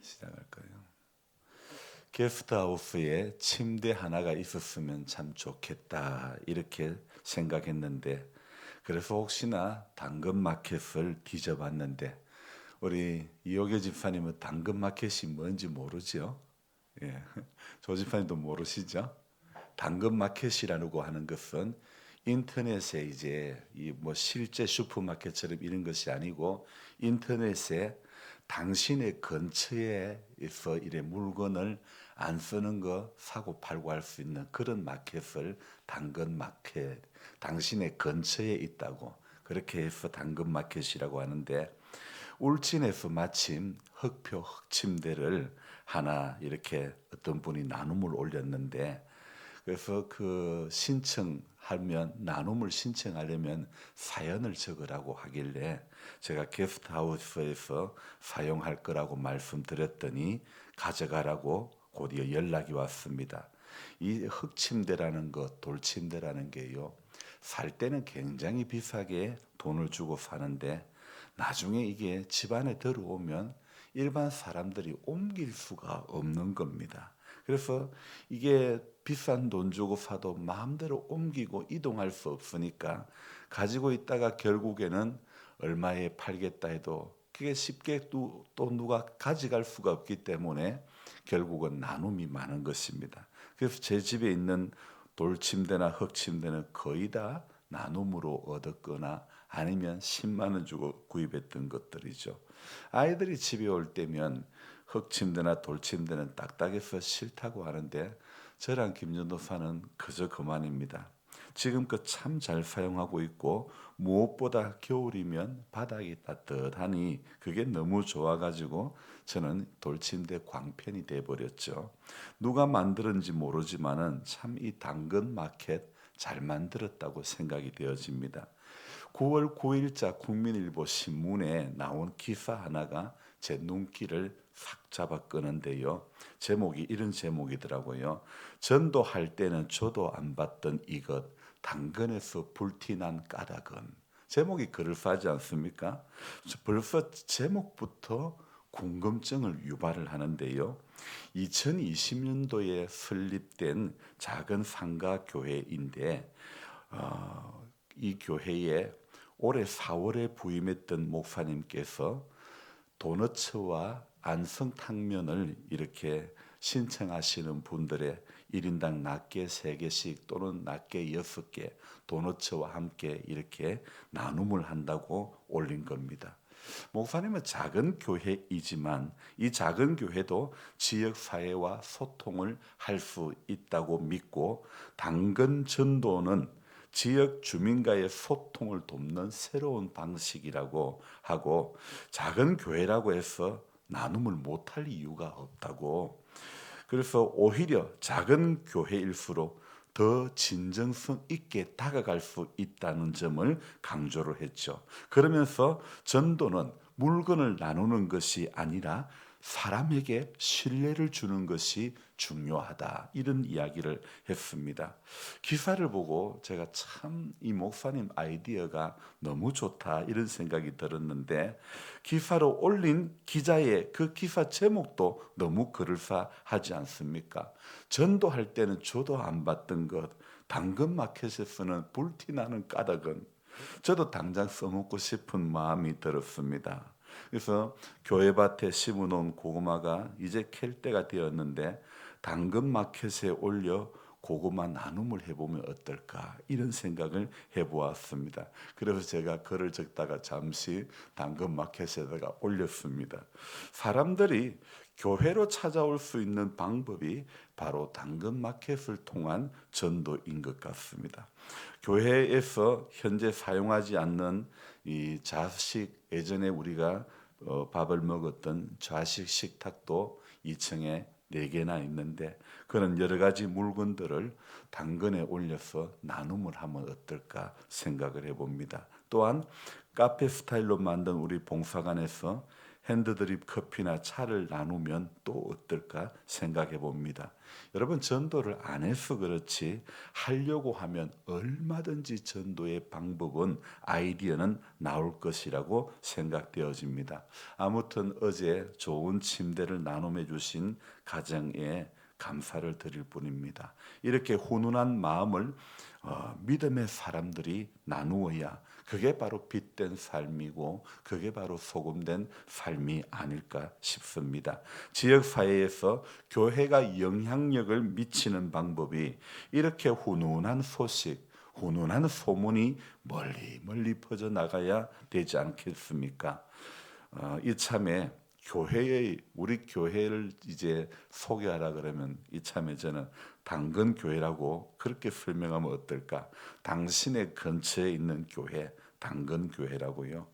시작할까요? 게스트하우스에 침대 하나가 있었으면 참 좋겠다 이렇게 생각했는데 그래서 혹시나 당근마켓을 뒤져봤는데 우리 이호계 집사님은 당근마켓이 뭔지 모르죠? 예, 조 집사님도 모르시죠? 당근마켓이라고 하는 것은 인터넷에 이제 이 뭐 실제 슈퍼마켓처럼 이런 것이 아니고 인터넷에 당신의 근처에서 이래 물건을 안 쓰는 거 사고 팔고 할 수 있는 그런 마켓을 당근마켓, 당신의 근처에 있다고 그렇게 해서 당근마켓이라고 하는데 울진에서 마침 흑표 흑침대를 하나 이렇게 어떤 분이 나눔을 올렸는데 그래서 그 신청하면 나눔을 신청하려면 사연을 적으라고 하길래 제가 게스트하우스에서 사용할 거라고 말씀드렸더니 가져가라고 곧이어 연락이 왔습니다. 이 흙침대라는 것, 돌침대라는 게요. 살 때는 굉장히 비싸게 돈을 주고 사는데 나중에 이게 집안에 들어오면 일반 사람들이 옮길 수가 없는 겁니다. 그래서 이게 비싼 돈 주고 사도 마음대로 옮기고 이동할 수 없으니까 가지고 있다가 결국에는 얼마에 팔겠다 해도 그게 쉽게 또 누가 가져갈 수가 없기 때문에 결국은 나눔이 많은 것입니다. 그래서 제 집에 있는 돌침대나 흙침대는 거의 다 나눔으로 얻었거나 아니면 10만 원 주고 구입했던 것들이죠. 아이들이 집에 올 때면 흙침대나 돌침대는 딱딱해서 싫다고 하는데 저랑 김전도사는 그저 그만입니다. 지금껏 참 잘 사용하고 있고 무엇보다 겨울이면 바닥이 따뜻하니 그게 너무 좋아가지고 저는 돌침대 광팬이 돼버렸죠. 누가 만들었는지 모르지만은 참 이 당근 마켓 잘 만들었다고 생각이 되어집니다. 9월 9일자 국민일보 신문에 나온 기사 하나가 제 눈길을 싹 잡아 끄는데요. 제목이 이런 제목이더라고요. 전도할 때는 저도 안 봤던 이것, 당근에서 불티난 까닭은. 제목이 그럴싸하지 않습니까? 벌써 제목부터 궁금증을 유발을 하는데요. 2020년도에 설립된 작은 상가 교회인데 이 교회에 올해 4월에 부임했던 목사님께서 도너츠와 안성탕면을 이렇게 신청하시는 분들의 1인당 낱개 3개씩 또는 낱개 6개 도너츠와 함께 이렇게 나눔을 한다고 올린 겁니다. 목사님은 작은 교회이지만 이 작은 교회도 지역 사회와 소통을 할 수 있다고 믿고 당근 전도는 지역 주민과의 소통을 돕는 새로운 방식이라고 하고 작은 교회라고 해서 나눔을 못할 이유가 없다고. 그래서 오히려 작은 교회일수록 더 진정성 있게 다가갈 수 있다는 점을 강조를 했죠. 그러면서 전도는 물건을 나누는 것이 아니라 사람에게 신뢰를 주는 것이 중요하다. 이런 이야기를 했습니다. 기사를 보고 제가 참 이 목사님 아이디어가 너무 좋다. 이런 생각이 들었는데 기사로 올린 기자의 그 기사 제목도 너무 그럴싸하지 않습니까? 전도할 때는 저도 안 봤던 것, 당근마켓에서는 불티나는 까닭은 저도 당장 써먹고 싶은 마음이 들었습니다. 그래서 교회밭에 심어놓은 고구마가 이제 캘 때가 되었는데 당근마켓에 올려 고구마 나눔을 해보면 어떨까 이런 생각을 해보았습니다. 그래서 제가 글을 적다가 잠시 당근마켓에다가 올렸습니다. 사람들이 교회로 찾아올 수 있는 방법이 바로 당근마켓을 통한 전도인 것 같습니다. 교회에서 현재 사용하지 않는 이 좌식 예전에 우리가 밥을 먹었던 좌식 식탁도 2층에 4개나 있는데 그런 여러 가지 물건들을 당근에 올려서 나눔을 하면 어떨까 생각을 해봅니다. 또한 카페 스타일로 만든 우리 봉사관에서 핸드드립 커피나 차를 나누면 또 어떨까 생각해 봅니다. 여러분, 전도를 안 해서 그렇지 하려고 하면 얼마든지 전도의 방법은, 아이디어는 나올 것이라고 생각되어집니다. 아무튼 어제 좋은 침대를 나눔해 주신 가정에 감사를 드릴 뿐입니다. 이렇게 훈훈한 마음을 믿음의 사람들이 나누어야 그게 바로 빛된 삶이고 그게 바로 소금된 삶이 아닐까 싶습니다. 지역사회에서 교회가 영향력을 미치는 방법이 이렇게 훈훈한 소식, 훈훈한 소문이 멀리 멀리 퍼져나가야 되지 않겠습니까? 이참에 우리 교회를 이제 소개하라 그러면 이참에 저는 당근 교회라고 그렇게 설명하면 어떨까? 당신의 근처에 있는 교회, 당근 교회라고요.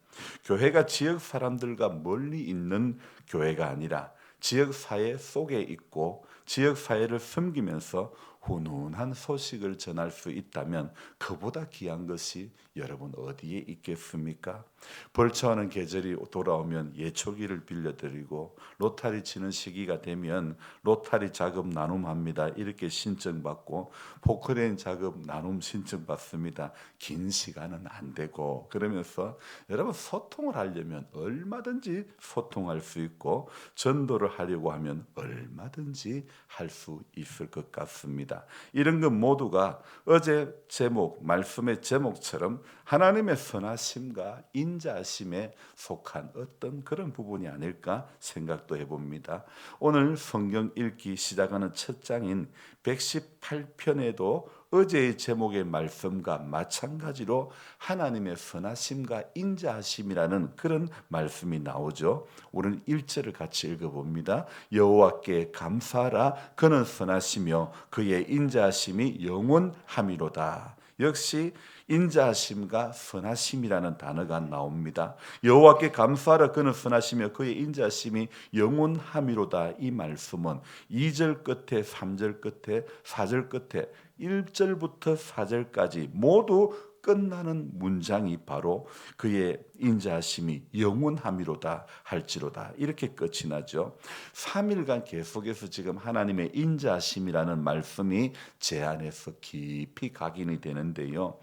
교회가 지역 사람들과 멀리 있는 교회가 아니라 지역 사회 속에 있고 지역 사회를 섬기면서 훈훈한 소식을 전할 수 있다면 그보다 귀한 것이 여러분 어디에 있겠습니까? 벌초하는 계절이 돌아오면 예초기를 빌려드리고 로타리 치는 시기가 되면 로타리 자금 나눔합니다. 이렇게 신청받고 포크레인 자금 나눔 신청받습니다. 긴 시간은 안 되고 그러면서 여러분 소통을 하려면 얼마든지 소통할 수 있고 전도를 하려고 하면 얼마든지 할 수 있을 것 같습니다. 이런 것 모두가 어제 제목, 말씀의 제목처럼 하나님의 선하심과 인자하심에 속한 어떤 그런 부분이 아닐까 생각도 해봅니다. 오늘 성경 읽기 시작하는 첫 장인 118편에도 어제의 제목의 말씀과 마찬가지로 하나님의 선하심과 인자하심이라는 그런 말씀이 나오죠. 우리는 1절을 같이 읽어봅니다. 여호와께 감사하라. 그는 선하시며 그의 인자하심이 영원함이로다. 역시 인자하심과 선하심이라는 단어가 나옵니다. 여호와께 감사하라. 그는 선하시며 그의 인자하심이 영원함이로다. 이 말씀은 2절 끝에 3절 끝에 4절 끝에 1절부터 4절까지 모두 끝나는 문장이 바로 그의 인자하심이 영원함이로다 할지로다 이렇게 끝이 나죠. 3일간 계속해서 지금 하나님의 인자하심이라는 말씀이 제 안에서 깊이 각인이 되는데요.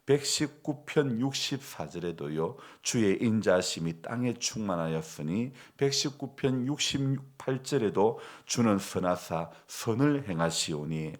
119편 64절에도요. 주의 인자하심이 땅에 충만하였으니 119편 68절에도 주는 선하사 선을 행하시오니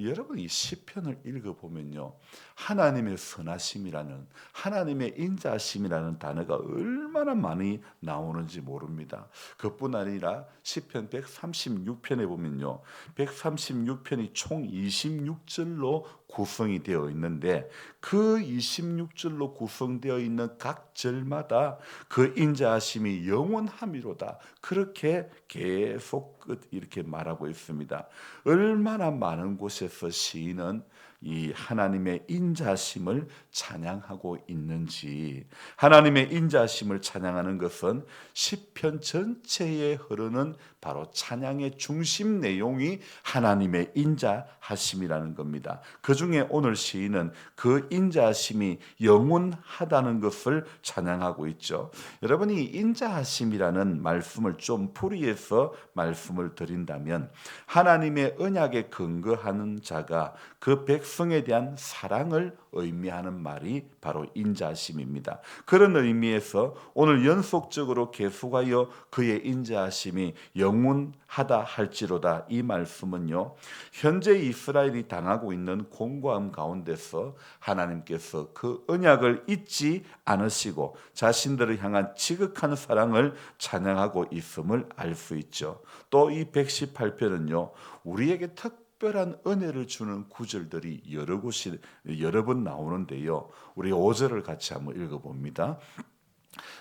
여러분 이 시편을 읽어보면요. 하나님의 선하심이라는 하나님의 인자하심이라는 단어가 얼마나 많이 나오는지 모릅니다. 그뿐 아니라 시편 136편에 보면요. 136편이 총 26절로 구성이 되어 있는데 그 26절로 구성되어 있는 각 절마다 그 인자하심이 영원함이로다. 그렇게 계속 이렇게 말하고 있습니다. 얼마나 많은 곳에서 시인은 이 하나님의 인자심을 찬양하고 있는지, 하나님의 인자심을 찬양하는 것은 시편 전체에 흐르는 바로 찬양의 중심 내용이 하나님의 인자하심이라는 겁니다. 그 중에 오늘 시인은 그 인자하심이 영원하다는 것을 찬양하고 있죠. 여러분이 인자하심이라는 말씀을 좀 풀이해서 말씀을 드린다면 하나님의 언약에 근거하는 자가 그 백성에 대한 사랑을 의미하는 말이 바로 인자하심입니다. 그런 의미에서 오늘 연속적으로 계속하여 그의 인자하심이 영원하다 할지로다 이 말씀은요. 현재 이스라엘이 당하고 있는 공고함 가운데서 하나님께서 그 언약을 잊지 않으시고 자신들을 향한 지극한 사랑을 찬양하고 있음을 알 수 있죠. 또 이 118편은요. 우리에게 특별한 은혜를 주는 구절들이 여러 번 나오는데요. 우리 5절을 같이 한번 읽어봅니다.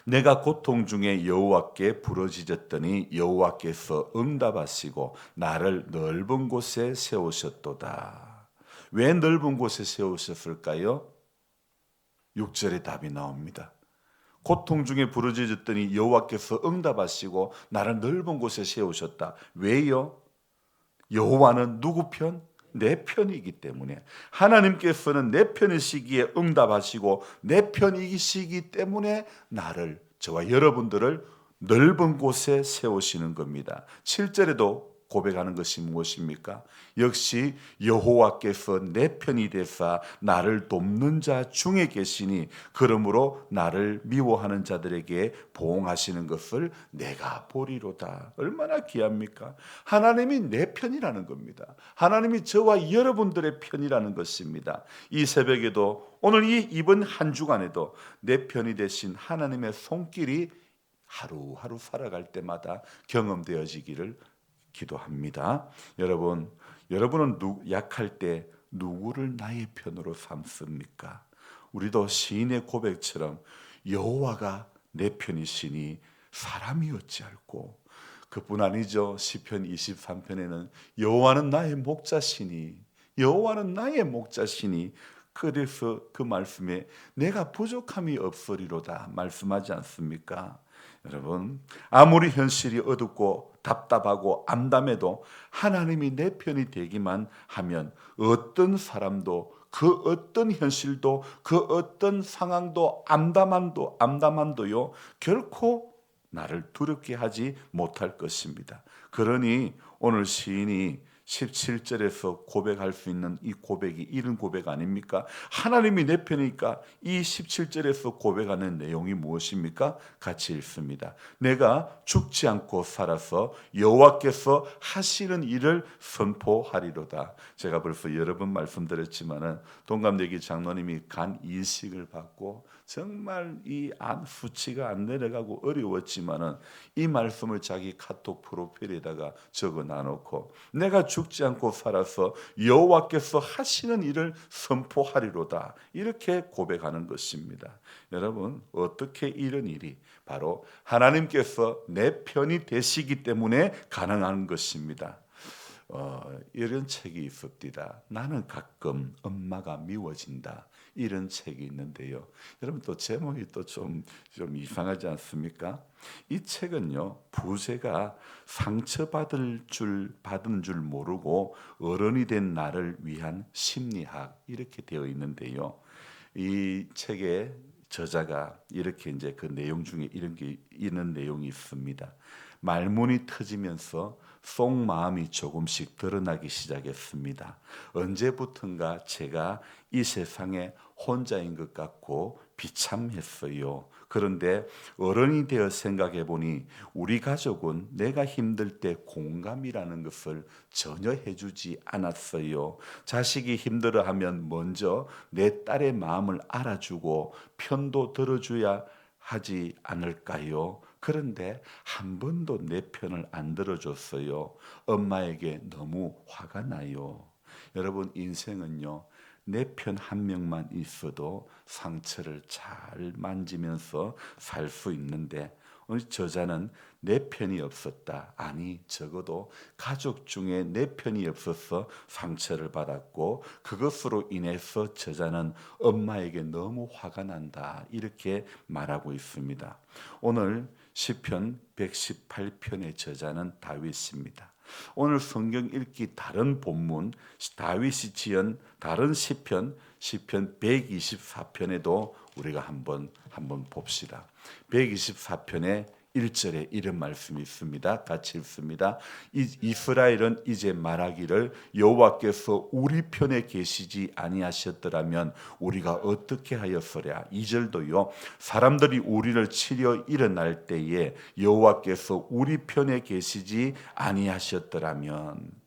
내가 고통 중에 여호와께 부르짖었더니 여호와께서 응답하시고 나를 넓은 곳에 세우셨도다. 왜 넓은 곳에 세우셨을까요? 6절에 답이 나옵니다. 고통 중에 부르짖었더니 여호와께서 응답하시고 나를 넓은 곳에 세우셨다. 왜요? 여호와는 누구 편? 내 편이기 때문에 하나님께서는 내 편이시기에 응답하시고 내 편이시기 때문에 나를 저와 여러분들을 넓은 곳에 세우시는 겁니다. 7절에도 고백하는 것이 무엇입니까? 역시 여호와께서 내 편이 되사 나를 돕는 자 중에 계시니 그러므로 나를 미워하는 자들에게 보응하시는 것을 내가 보리로다. 얼마나 귀합니까? 하나님이 내 편이라는 겁니다. 하나님이 저와 여러분들의 편이라는 것입니다. 이 새벽에도 오늘 이번 한 주간에도 내 편이 되신 하나님의 손길이 하루하루 살아갈 때마다 경험되어지기를 기도합니다. 여러분은 약할 때 누구를 나의 편으로 삼습니까? 우리도 시인의 고백처럼 여호와가 내 편이시니 사람이 어찌할꼬. 그뿐 아니죠. 시편 23편에는 여호와는 나의 목자시니 그래서 그 말씀에 내가 부족함이 없으리로다 말씀하지 않습니까? 여러분, 아무리 현실이 어둡고 답답하고 암담해도 하나님이 내 편이 되기만 하면 어떤 사람도 그 어떤 현실도 그 어떤 상황도 암담한도요 결코 나를 두렵게 하지 못할 것입니다. 그러니 오늘 시인이 17절에서 고백할 수 있는 이 고백이 이런 고백 아닙니까? 하나님이 내 편이니까 이 17절에서 고백하는 내용이 무엇입니까? 같이 읽습니다. 내가 죽지 않고 살아서 여호와께서 하시는 일을 선포하리로다. 제가 벌써 여러 번 말씀드렸지만은 동갑내기 장로님이 간 이식을 받고 정말 이 수치가 안 내려가고 어려웠지만은 이 말씀을 자기 카톡 프로필에다가 적어 놔놓고 내가 죽지 않고 살아서 여호와께서 하시는 일을 선포하리로다 이렇게 고백하는 것입니다. 여러분, 어떻게 이런 일이 바로 하나님께서 내 편이 되시기 때문에 가능한 것입니다. 이런 책이 있습니다. 나는 가끔 엄마가 미워진다. 이런 책이 있는데요. 여러분 또 제목이 또 좀 이상하지 않습니까? 이 책은요, 부제가 받은 줄 모르고 어른이 된 나를 위한 심리학 이렇게 되어 있는데요. 이 책의 저자가 이렇게 이제 그 내용 중에 이런 내용이 있습니다. 말문이 터지면서 속마음이 조금씩 드러나기 시작했습니다. 언제부턴가 제가 이 세상에 혼자인 것 같고 비참했어요. 그런데 어른이 되어 생각해 보니 우리 가족은 내가 힘들 때 공감이라는 것을 전혀 해주지 않았어요. 자식이 힘들어하면 먼저 내 딸의 마음을 알아주고 편도 들어줘야 하지 않을까요? 그런데 한 번도 내 편을 안 들어줬어요. 엄마에게 너무 화가 나요. 여러분, 인생은요, 내 편 한 명만 있어도 상처를 잘 만지면서 살 수 있는데 오늘 저자는 내 편이 없었다. 아니, 적어도 가족 중에 내 편이 없어서 상처를 받았고 그것으로 인해서 저자는 엄마에게 너무 화가 난다. 이렇게 말하고 있습니다. 오늘 시편 118편의 저자는 다윗입니다. 오늘 성경 읽기 다른 본문 다윗이 지은 다른 시편 124편에도 우리가 한번 봅시다. 124편의 1절에 이런 말씀이 있습니다. 같이 읽습니다. 이스라엘은 이제 말하기를 여호와께서 우리 편에 계시지 아니하셨더라면 우리가 어떻게 하였으랴. 2절도요. 사람들이 우리를 치려 일어날 때에 여호와께서 우리 편에 계시지 아니하셨더라면.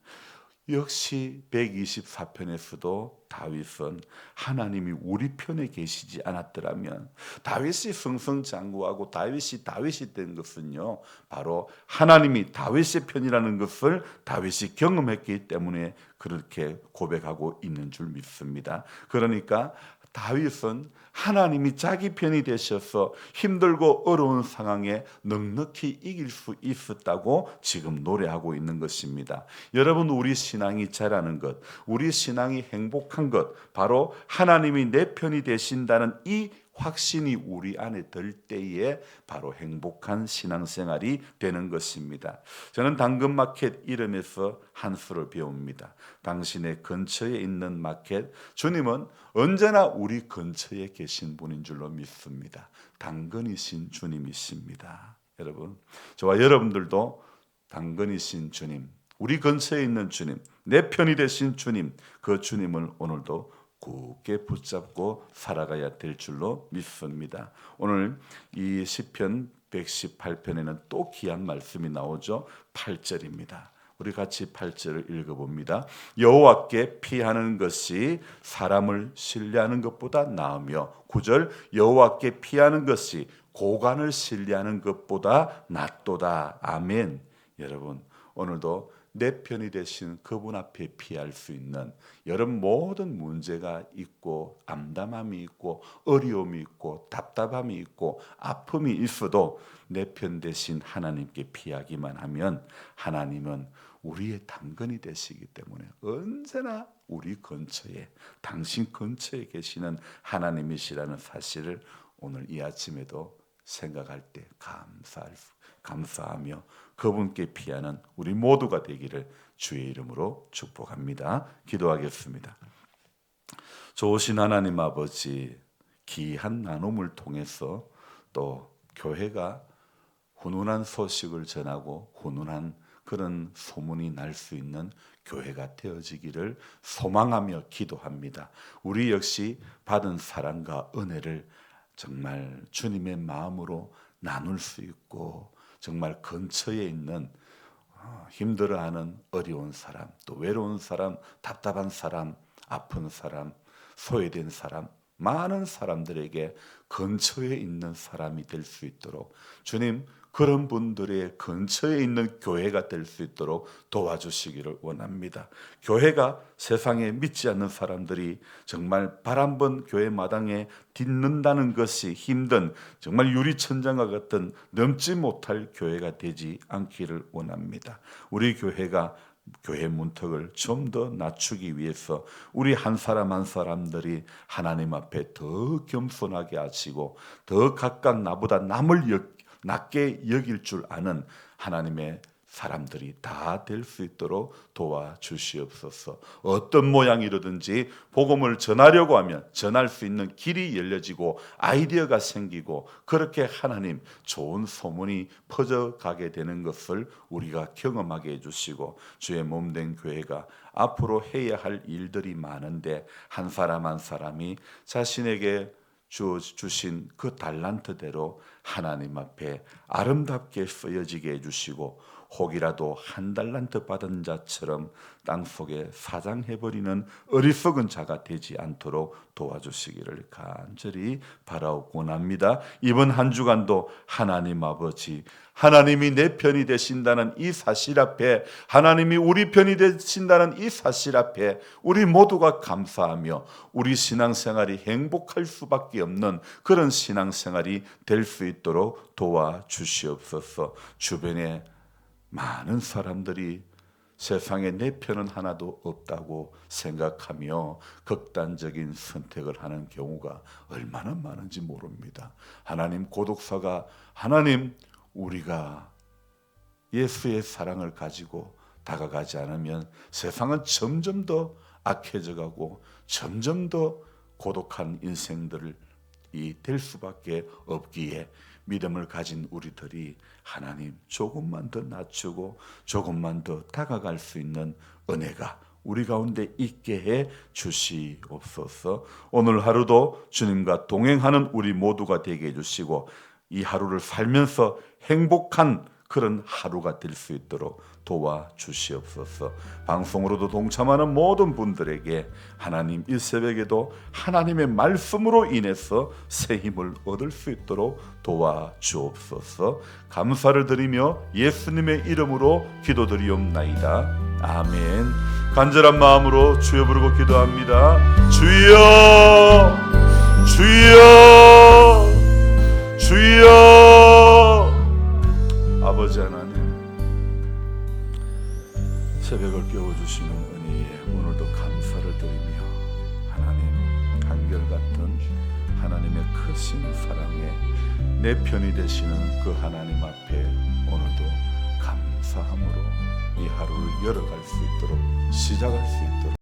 역시 124편에서도 다윗은 하나님이 우리 편에 계시지 않았더라면 다윗이 승승장구하고 다윗이 된 것은요 바로 하나님이 다윗의 편이라는 것을 다윗이 경험했기 때문에 그렇게 고백하고 있는 줄 믿습니다. 그러니까 다윗은 하나님이 자기 편이 되셔서 힘들고 어려운 상황에 넉넉히 이길 수 있었다고 지금 노래하고 있는 것입니다. 여러분, 우리 신앙이 자라는 것, 우리 신앙이 행복한 것, 바로 하나님이 내 편이 되신다는 이 확신이 우리 안에 들 때에 바로 행복한 신앙생활이 되는 것입니다. 저는 당근마켓 이름에서 한 수를 배웁니다. 당신의 근처에 있는 마켓, 주님은 언제나 우리 근처에 계신 분인 줄로 믿습니다. 당근이신 주님이십니다. 여러분, 저와 여러분들도 당근이신 주님, 우리 근처에 있는 주님, 내 편이 되신 주님, 그 주님을 오늘도 굳게 붙잡고 살아가야 될 줄로 믿습니다. 오늘 이 시편 118편에는 또 귀한 말씀이 나오죠. 8절입니다. 우리 같이 8절을 읽어봅니다. 여호와께 피하는 것이 사람을 신뢰하는 것보다 나으며 9절 여호와께 피하는 것이 고관을 신뢰하는 것보다 낫도다. 아멘. 여러분, 오늘도 내 편이 되신 그분 앞에 피할 수 있는 여러분 모든 문제가 있고 암담함이 있고 어려움이 있고 답답함이 있고 아픔이 있어도 내 편 되신 하나님께 피하기만 하면 하나님은 우리의 당근이 되시기 때문에 언제나 우리 근처에 당신 근처에 계시는 하나님이시라는 사실을 오늘 이 아침에도 생각할 때 감사하며 그분께 피하는 우리 모두가 되기를 주의 이름으로 축복합니다. 기도하겠습니다. 좋으신 하나님 아버지, 귀한 나눔을 통해서 또 교회가 훈훈한 소식을 전하고 훈훈한 그런 소문이 날 수 있는 교회가 되어지기를 소망하며 기도합니다. 우리 역시 받은 사랑과 은혜를 정말 주님의 마음으로 나눌 수 있고 정말 근처에 있는 힘들어하는 어려운 사람, 또 외로운 사람, 답답한 사람, 아픈 사람, 소외된 사람, 많은 사람들에게 근처에 있는 사람이 될 수 있도록 주님 그런 분들의 근처에 있는 교회가 될 수 있도록 도와주시기를 원합니다. 교회가 세상에 믿지 않는 사람들이 정말 발 한 번 교회 마당에 딛는다는 것이 힘든 정말 유리천장과 같은 넘지 못할 교회가 되지 않기를 원합니다. 우리 교회가 교회 문턱을 좀 더 낮추기 위해서 우리 한 사람 한 사람들이 하나님 앞에 더 겸손하게 하시고 더 각각 나보다 남을 낮게 여길 줄 아는 하나님의 사람들이 다 될 수 있도록 도와주시옵소서. 어떤 모양이라든지 복음을 전하려고 하면 전할 수 있는 길이 열려지고 아이디어가 생기고 그렇게 하나님 좋은 소문이 퍼져가게 되는 것을 우리가 경험하게 해주시고 주의 몸된 교회가 앞으로 해야 할 일들이 많은데 한 사람 한 사람이 자신에게 주신 그 달란트대로 하나님 앞에 아름답게 쓰여지게 해주시고 혹이라도 한 달란트 받은 자처럼 땅속에 사장해버리는 어리석은 자가 되지 않도록 도와주시기를 간절히 바라옵고 납니다. 이번 한 주간도 하나님 아버지, 하나님이 내 편이 되신다는 이 사실 앞에, 하나님이 우리 편이 되신다는 이 사실 앞에 우리 모두가 감사하며 우리 신앙생활이 행복할 수밖에 없는 그런 신앙생활이 될 수 있도록 도와주시옵소서. 주변에 많은 사람들이 세상에 내 편은 하나도 없다고 생각하며 극단적인 선택을 하는 경우가 얼마나 많은지 모릅니다. 하나님 고독사가 하나님 우리가 예수의 사랑을 가지고 다가가지 않으면 세상은 점점 더 악해져 가고 점점 더 고독한 인생들이 될 수밖에 없기에 믿음을 가진 우리들이 하나님 조금만 더 낮추고 조금만 더 다가갈 수 있는 은혜가 우리 가운데 있게 해 주시옵소서. 오늘 하루도 주님과 동행하는 우리 모두가 되게 해주시고 이 하루를 살면서 행복한 그런 하루가 될 수 있도록 도와주시옵소서. 방송으로도 동참하는 모든 분들에게 하나님 이 새벽에도 하나님의 말씀으로 인해서 새 힘을 얻을 수 있도록 도와주옵소서. 감사를 드리며 예수님의 이름으로 기도드리옵나이다. 아멘. 간절한 마음으로 주여 부르고 기도합니다. 주여, 주여, 주여. 아버지 하나님, 새벽을 깨워주시는 은혜에 오늘도 감사를 드리며 하나님 한결같은 하나님의 크신 사랑에 내 편이 되시는 그 하나님 앞에 오늘도 감사함으로 이 하루를 열어갈 수 있도록 시작할 수 있도록